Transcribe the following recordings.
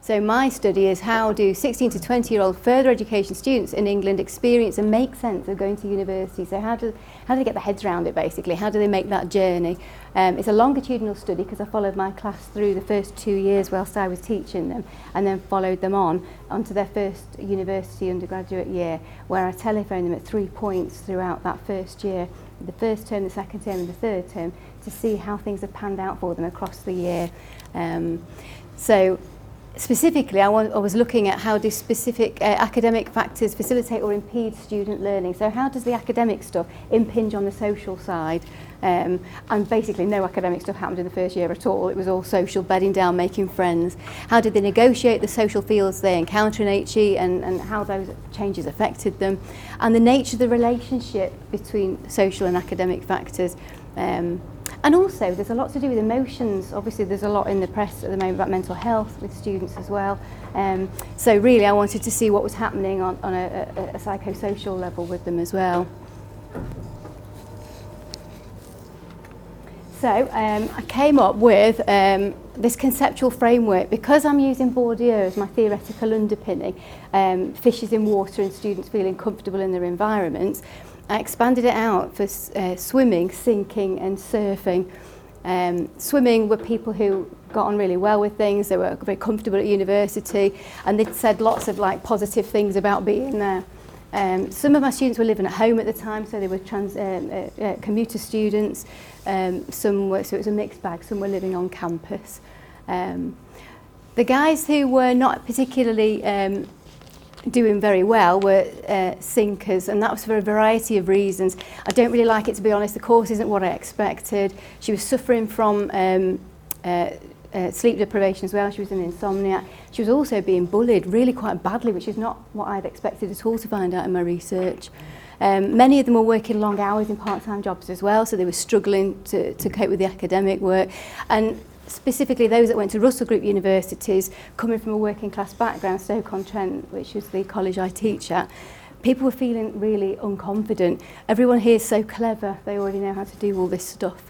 So my study is how do 16 to 20-year-old further education students in England experience and make sense of going to university. So how do they get their heads around it, basically? How do they make that journey? It's a longitudinal study because I followed my class through the first 2 years whilst I was teaching them, and then followed them onto their first university undergraduate year, where I telephoned them at 3 points throughout that first year, the first term, the second term and the third term, to see how things have panned out for them across the year. So specifically, I was looking at how do specific academic factors facilitate or impede student learning. So how does the academic stuff impinge on the social side? And basically no academic stuff happened in the first year at all. It was all social, bedding down, making friends. How did they negotiate the social fields they encounter in HE, and how those changes affected them? And the nature of the relationship between social and academic factors. And also, there's a lot to do with emotions. Obviously, there's a lot in the press at the moment about mental health with students as well. So really, I wanted to see what was happening on a psychosocial level with them as well. So I came up with this conceptual framework because I'm using Bourdieu as my theoretical underpinning, fishes in water and students feeling comfortable in their environments. I expanded it out for swimming, sinking and surfing. Swimming were people who got on really well with things, they were very comfortable at university, and they'd said lots of positive things about being there. Some of my students were living at home at the time, so they were commuter students. So it was a mixed bag, some were living on campus. The guys who were not particularly doing very well were sinkers, and that was for a variety of reasons. I don't really like it, to be honest. The course isn't what I expected. She was suffering from sleep deprivation as well. She was an insomniac. She was also being bullied really quite badly, which is not what I'd expected at all to find out in my research. Many of them were working long hours in part-time jobs as well, so they were struggling to cope with the academic work. And specifically those that went to Russell Group universities, coming from a working class background, Stoke-on-Trent, which is the college I teach at, people were feeling really unconfident. Everyone here is so clever, they already know how to do all this stuff.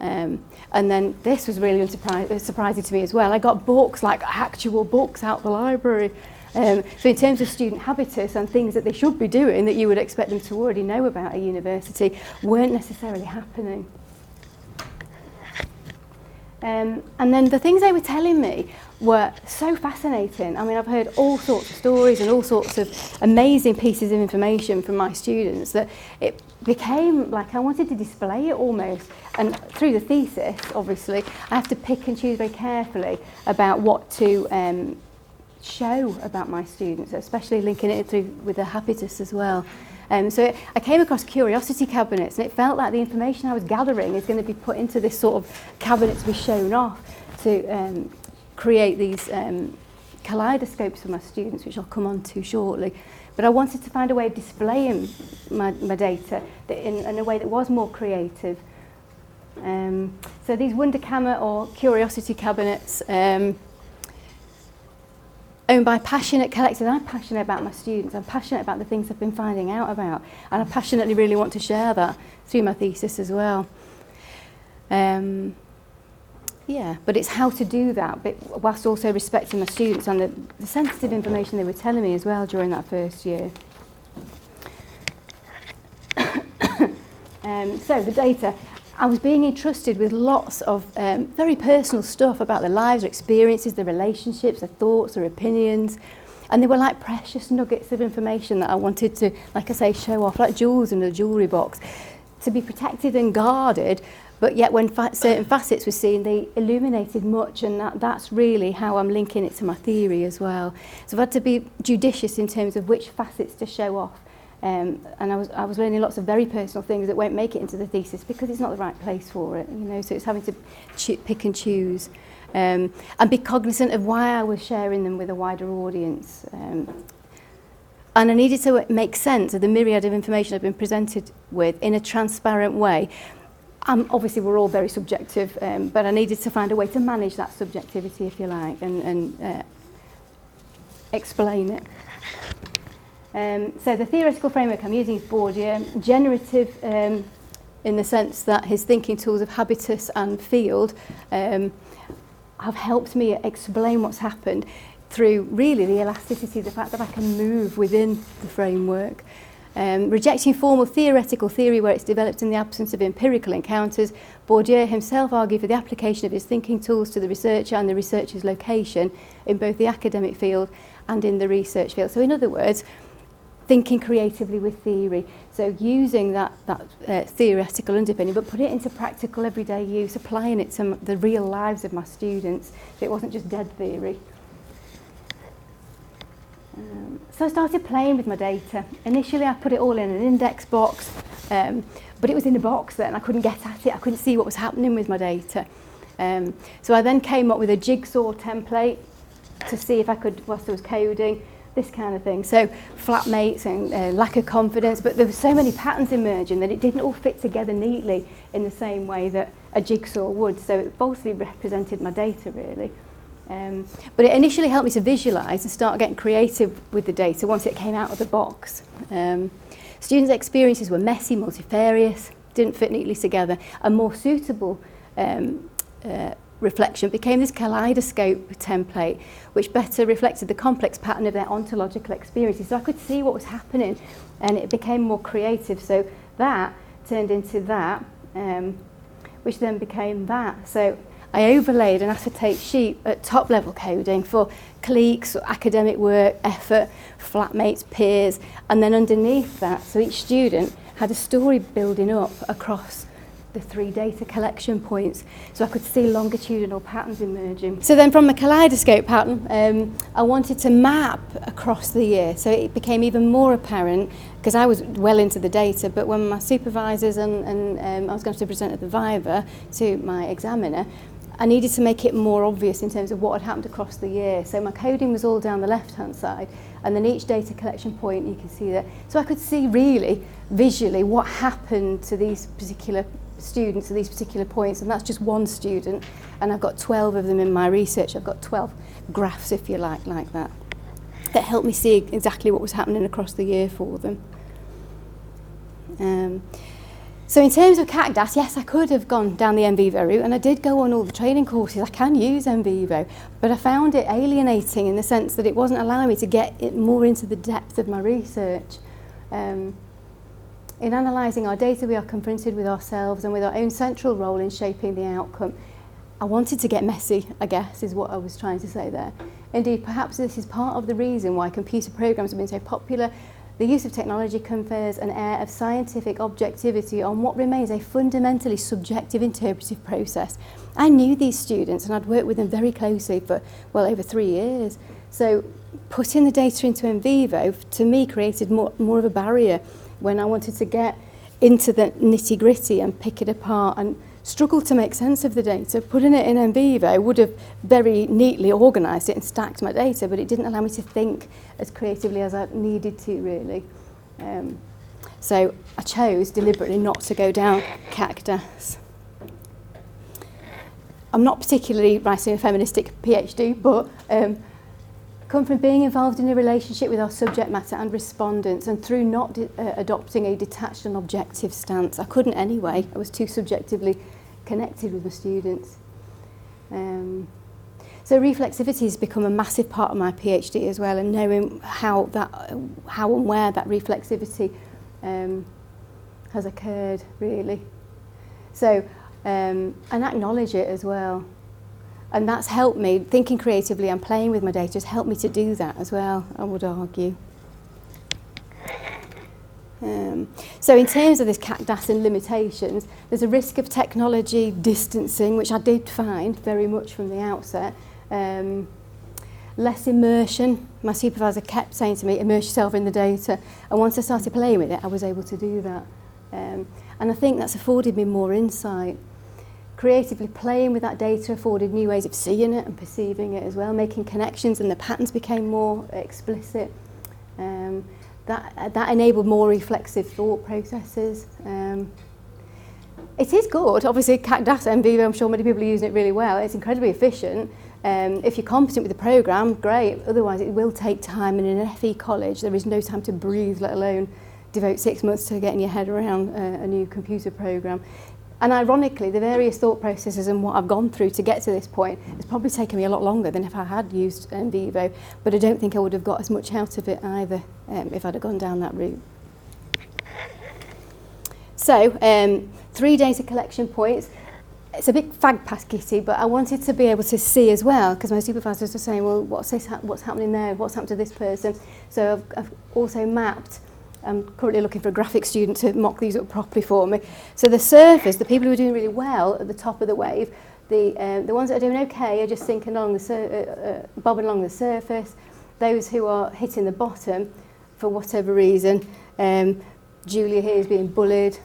And then this was really surprising to me as well. I got books, like actual books out the library. So in terms of student habitus and things that they should be doing that you would expect them to already know about at university weren't necessarily happening. And then the things they were telling me were so fascinating. I mean, I've heard all sorts of stories and all sorts of amazing pieces of information from my students that it became like I wanted to display it almost. And through the thesis, obviously, I have to pick and choose very carefully about what to show about my students, especially linking it through with the Habitus as well. So I came across curiosity cabinets, and it felt like the information I was gathering is going to be put into this sort of cabinet to be shown off to create these kaleidoscopes for my students, which I'll come on to shortly. But I wanted to find a way of displaying my data in a way that was more creative. So these Wunderkammer or curiosity cabinets, owned by passionate collectors. I'm passionate about my students. I'm passionate about the things I've been finding out about, and I passionately really want to share that through my thesis as well. Yeah, but it's how to do that, but whilst also respecting my students and the sensitive information they were telling me as well during that first year. So the data. I was being entrusted with lots of very personal stuff about their lives, their experiences, their relationships, their thoughts, their opinions. And they were like precious nuggets of information that I wanted to, like I say, show off, like jewels in a jewellery box, to be protected and guarded. But yet when certain facets were seen, they illuminated much, and that's really how I'm linking it to my theory as well. So I've had to be judicious in terms of which facets to show off. And I was learning lots of very personal things that won't make it into the thesis because it's not the right place for it, you know. So it's having to pick and choose, and be cognizant of why I was sharing them with a wider audience. And I needed to make sense of the myriad of information I've been presented with in a transparent way. Obviously, we're all very subjective, but I needed to find a way to manage that subjectivity, if you like, and explain it. So the theoretical framework I'm using is Bourdieu, generative in the sense that his thinking tools of habitus and field have helped me explain what's happened. through really the elasticity, the fact that I can move within the framework. Rejecting formal theoretical theory where it's developed in the absence of empirical encounters, Bourdieu himself argued for the application of his thinking tools to the researcher and the researcher's location in both the academic field and in the research field. So in other words, thinking creatively with theory. So using that theoretical underpinning, but put it into practical everyday use, applying it to the real lives of my students. So it wasn't just dead theory. So I started playing with my data. Initially I put it all in an index box, but it was in a box then. I couldn't get at it. I couldn't see what was happening with my data. So I then came up with a jigsaw template to see if I could, whilst I was coding, this kind of thing. So flatmates and lack of confidence, but there were so many patterns emerging that it didn't all fit together neatly in the same way that a jigsaw would. So it falsely represented my data really. But it initially helped me to visualise and start getting creative with the data once it came out of the box. Students' experiences were messy, multifarious, didn't fit neatly together. A more suitable reflection became this kaleidoscope template, which better reflected the complex pattern of their ontological experiences. So I could see what was happening, and it became more creative. So that turned into that, which then became that. So I overlaid an acetate sheet at top level coding for cliques, academic work, effort, flatmates, peers, and then underneath that, so each student had a story building up across the 3 data collection points, so I could see longitudinal patterns emerging. So then from the kaleidoscope pattern, I wanted to map across the year, so it became even more apparent, because I was well into the data, but when my supervisors and I was going to present at the Viva to my examiner, I needed to make it more obvious in terms of what had happened across the year. So my coding was all down the left-hand side, and then each data collection point, you can see that. So I could see really, visually, what happened to these particular students at these particular points, and that's just one student, and I've got 12 of them in my research. I've got 12 graphs, if you like that helped me see exactly what was happening across the year for them. So in terms of CACDAS, yes, I could have gone down the NVivo route, and I did go on all the training courses. I can use NVivo, but I found it alienating in the sense that it wasn't allowing me to get it more into the depth of my research. In analysing our data, we are confronted with ourselves and with our own central role in shaping the outcome. I wanted to get messy, I guess, is what I was trying to say there. Indeed, perhaps this is part of the reason why computer programs have been so popular. The use of technology confers an air of scientific objectivity on what remains a fundamentally subjective interpretive process. I knew these students and I'd worked with them very closely for well over 3 years. So putting the data into NVivo, to me, created more of a barrier when I wanted to get into the nitty-gritty and pick it apart and struggle to make sense of the data. Putting it in NVivo would have very neatly organised it and stacked my data, but it didn't allow me to think as creatively as I needed to, really. So I chose deliberately not to go down CACDAS. I'm not particularly writing a feministic PhD, but come from being involved in a relationship with our subject matter and respondents, and through not adopting a detached and objective stance. I couldn't anyway. I was too subjectively connected with my students. So reflexivity has become a massive part of my PhD as well, and knowing how and where that reflexivity has occurred, really. So, and acknowledge it as well. And that's helped me, thinking creatively and playing with my data has helped me to do that as well, I would argue. So in terms of this CACDAS and limitations, there's a risk of technology distancing, which I did find very much from the outset. Less immersion. My supervisor kept saying to me, immerse yourself in the data. And once I started playing with it, I was able to do that. And I think that's afforded me more insight. Creatively playing with that data afforded new ways of seeing it and perceiving it as well, making connections, and the patterns became more explicit. That enabled more reflexive thought processes. It is good, obviously CACDAS, NVivo, I'm sure many people are using it really well. It's incredibly efficient. If you're competent with the programme, great. Otherwise it will take time, and in an FE college there is no time to breathe, let alone devote 6 months to getting your head around a new computer programme. And ironically, the various thought processes and what I've gone through to get to this point has probably taken me a lot longer than if I had used Vivo, but I don't think I would have got as much out of it either if I'd have gone down that route. So, 3 data collection points. It's a bit fag-packety, but I wanted to be able to see as well, because my supervisors were saying, well, what's happening there? What's happened to this person? So I've also mapped. I'm currently looking for a graphic student to mock these up properly for me. So the surfers, the people who are doing really well at the top of the wave, the ones that are doing okay are just sinking along bobbing along the surface. Those who are hitting the bottom, for whatever reason, Julia here is being bullied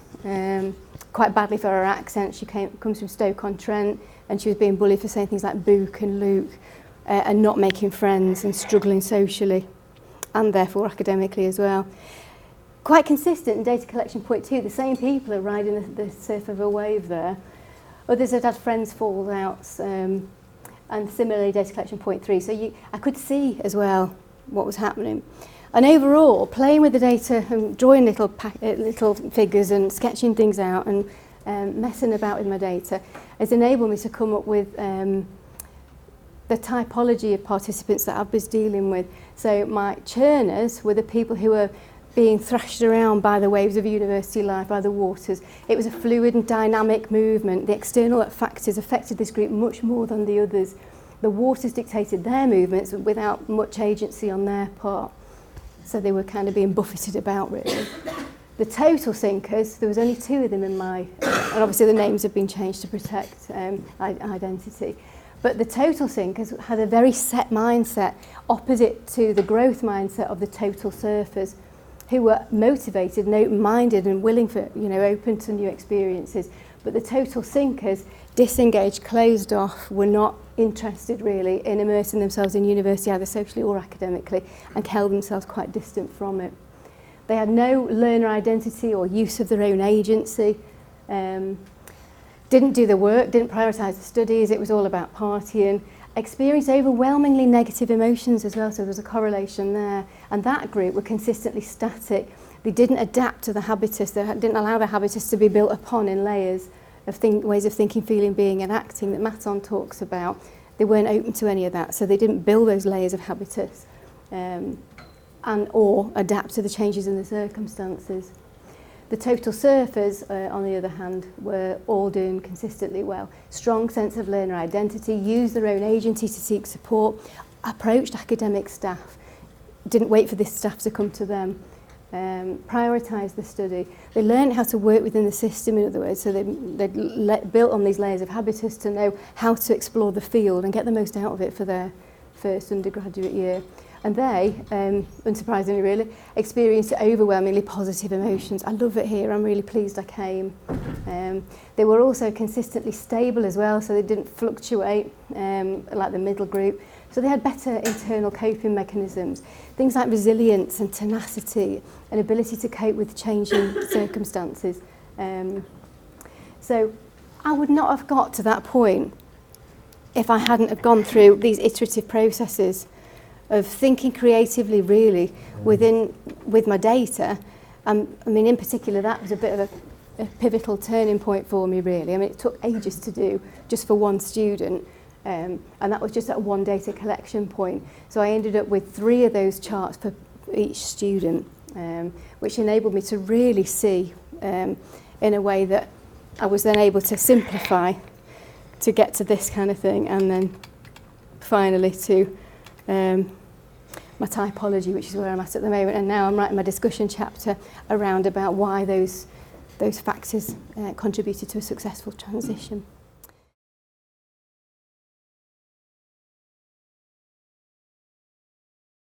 quite badly for her accent. She comes from Stoke-on-Trent, and she was being bullied for saying things like book and Luke, and not making friends and struggling socially, and therefore academically as well. Quite consistent in data collection point 2, the same people are riding the surf of a wave there. Others have had friends fallouts, and similarly data collection point 3. So I could see as well what was happening. And overall, playing with the data and drawing little figures and sketching things out and messing about with my data has enabled me to come up with the typology of participants that I was dealing with. So my churners were the people who were being thrashed around by the waves of university life, by the waters. It was a fluid and dynamic movement. The external factors affected this group much more than the others. The waters dictated their movements without much agency on their part. So they were kind of being buffeted about, really. The total sinkers, there was only 2 of them in my, and obviously the names have been changed to protect identity. But the total sinkers had a very set mindset, opposite to the growth mindset of the total surfers, who were motivated and open-minded and willing for, open to new experiences. But the total sinkers, disengaged, closed off, were not interested really in immersing themselves in university, either socially or academically, and held themselves quite distant from it. They had no learner identity or use of their own agency, didn't do the work, didn't prioritise the studies, it was all about partying, experienced overwhelmingly negative emotions as well, so there was a correlation there. And that group were consistently static. They didn't adapt to the habitus, they didn't allow the habitus to be built upon in layers of ways of thinking, feeling, being and acting that Maton talks about. They weren't open to any of that, so they didn't build those layers of habitus or adapt to the changes in the circumstances. The total surfers, on the other hand, were all doing consistently well. Strong sense of learner identity, used their own agency to seek support, approached academic staff, didn't wait for this staff to come to them, prioritised the study. They learned how to work within the system, in other words, so they built on these layers of habitus to know how to explore the field and get the most out of it for their first undergraduate year. And they, unsurprisingly really, experienced overwhelmingly positive emotions. I love it here, I'm really pleased I came. They were also consistently stable as well, so they didn't fluctuate like the middle group. So they had better internal coping mechanisms, things like resilience and tenacity, and ability to cope with changing circumstances. So I would not have got to that point if I hadn't have gone through these iterative processes of thinking creatively, really, with my data. I mean, in particular, that was a bit of a pivotal turning point for me, really. I mean, it took ages to do just for one student, and that was just at one data collection point. So I ended up with 3 of those charts for each student, which enabled me to really see in a way that I was then able to simplify to get to this kind of thing, and then finally to my typology, which is where I'm at the moment. And now I'm writing my discussion chapter around about why those factors contributed to a successful transition.